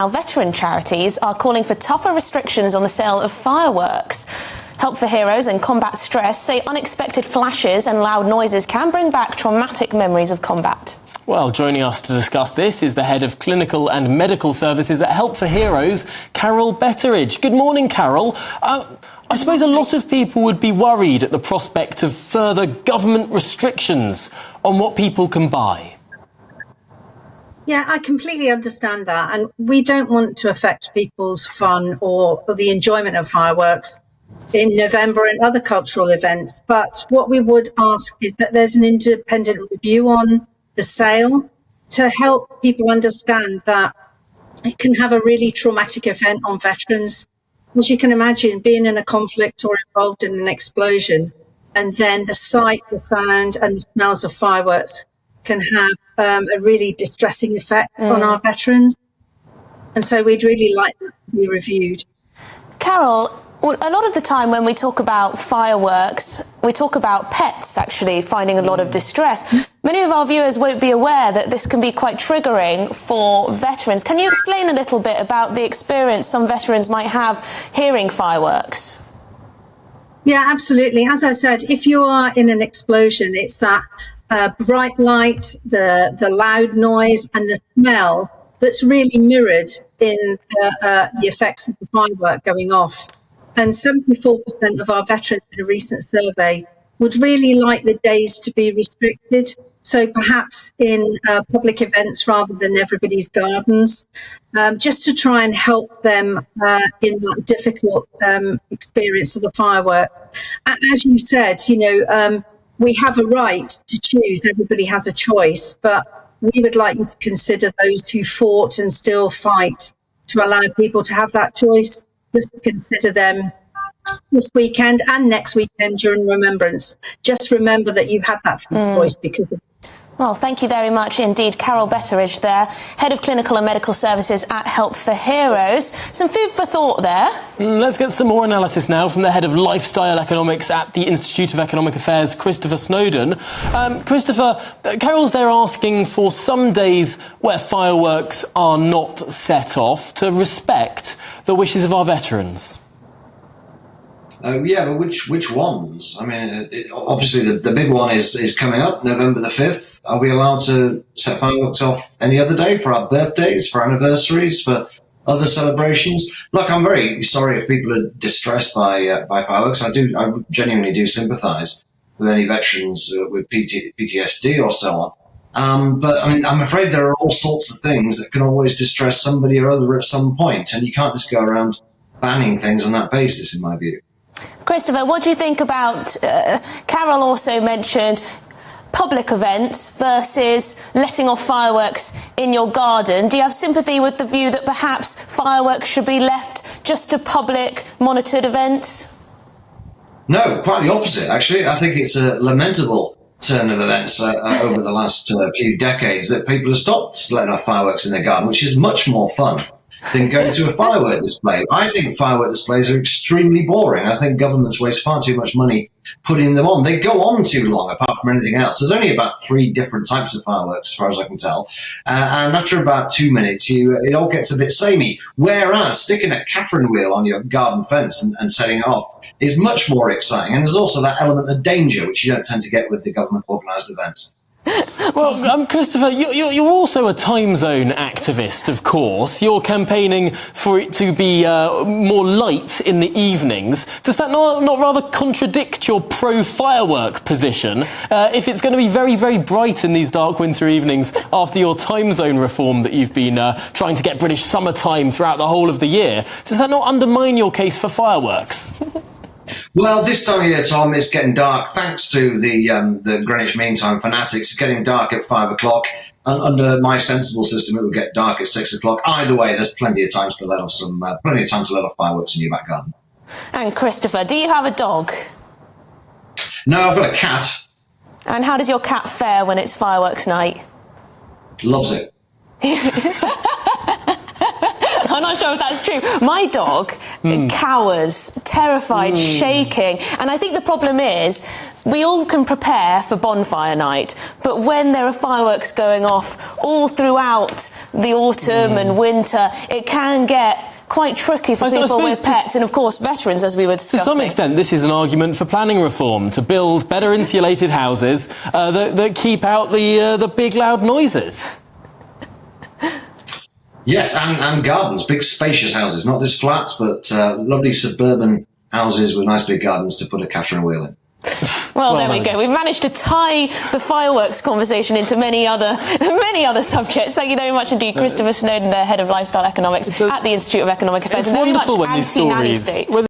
Now, veteran charities are calling for tougher restrictions on the sale of fireworks. Help for Heroes and Combat Stress say unexpected flashes and loud noises can bring back traumatic memories of combat. Well, joining us to discuss this is the head of clinical and medical services at Help for Heroes, Carol Betteridge. Good morning, Carol. I suppose a lot of people would be worried at the prospect of further government restrictions on what people can buy. Yeah, I completely understand that. And we don't want to affect people's fun or the enjoyment of fireworks in November and other cultural events. But what we would ask is that there's an independent review on the sale to help people understand that it can have a really traumatic effect on veterans. As you can imagine, being in a conflict or involved in an explosion, and then the sight, the sound and the smells of fireworks can have a really distressing effect on our veterans. And so we'd really like that to be reviewed. Carol, a lot of the time when we talk about fireworks, we talk about pets actually finding a lot of distress. Many of our viewers won't be aware that this can be quite triggering for veterans. Can you explain a little bit about the experience some veterans might have hearing fireworks? Yeah, absolutely. As I said, if you are in an explosion, it's that bright light, the loud noise and the smell that's really mirrored in the effects of the firework going off. And 74% of our veterans in a recent survey would really like the days to be restricted. So perhaps in public events rather than everybody's gardens, just to try and help them in that difficult experience of the firework. As you said, we have a right to choose. Everybody has a choice, but we would like you to consider those who fought and still fight to allow people to have that choice. Just to consider them this weekend and next weekend during Remembrance. Just remember that you have that choice because of. Well, thank you very much indeed, Carol Betteridge there, Head of Clinical and Medical Services at Help for Heroes. Some food for thought there. Let's get some more analysis now from the Head of Lifestyle Economics at the Institute of Economic Affairs, Christopher Snowdon. Christopher, Carol's there asking for some days where fireworks are not set off to respect the wishes of our veterans. Yeah, but which ones? I mean, obviously the big one is coming up, November the 5th. Are we allowed to set fireworks off any other day for our birthdays, for anniversaries, for other celebrations? Look, I'm very sorry if people are distressed by fireworks. I genuinely do sympathise with any veterans with PTSD or so on. But I mean, I'm afraid there are all sorts of things that can always distress somebody or other at some point, and you can't just go around banning things on that basis, in my view. Christopher, what do you think about, Carol also mentioned public events versus letting off fireworks in your garden. Do you have sympathy with the view that perhaps fireworks should be left just to public monitored events? No, quite the opposite, actually. I think it's a lamentable turn of events over the last few decades that people have stopped letting off fireworks in their garden, which is much more fun than going to a firework display. I think firework displays are extremely boring. I think governments waste far too much money putting them on. They go on too long, apart from anything else. There's only about 3 different types of fireworks, as far as I can tell. And after about 2 minutes, it all gets a bit samey. Whereas sticking a Catherine wheel on your garden fence and setting it off is much more exciting. And there's also that element of danger, which you don't tend to get with the government-organised events. Well, Christopher, you're also a time zone activist, of course. You're campaigning for it to be more light in the evenings. Does that not rather contradict your pro-firework position if it's going to be very, very bright in these dark winter evenings after your time zone reform that you've been trying to get British summertime throughout the whole of the year? Does that not undermine your case for fireworks? Well, this time of year, Tom, it's getting dark. Thanks to the Greenwich Mean Time fanatics, it's getting dark at 5 o'clock. And under my sensible system, it will get dark at 6 o'clock. Either way, there's plenty of time to let off fireworks in your back garden. And Christopher, do you have a dog? No, I've got a cat. And how does your cat fare when it's fireworks night? Loves it. I'm not sure if that's true. My dog cowers terrified, shaking. And I think the problem is we all can prepare for bonfire night, but when there are fireworks going off all throughout the autumn and winter, it can get quite tricky for people with pets and, of course, veterans, as we were discussing. To some extent, this is an argument for planning reform, to build better insulated houses that keep out the big, loud noises. Yes, and gardens, big spacious houses, not just flats, but lovely suburban houses with nice big gardens to put a Catherine wheel in. Well, there we go. We've managed to tie the fireworks conversation into many other subjects. Thank you very much indeed, Christopher Snowdon, the Head of Lifestyle Economics at the Institute of Economic Affairs. It's and very much wonderful when these anti-nanny stories... state.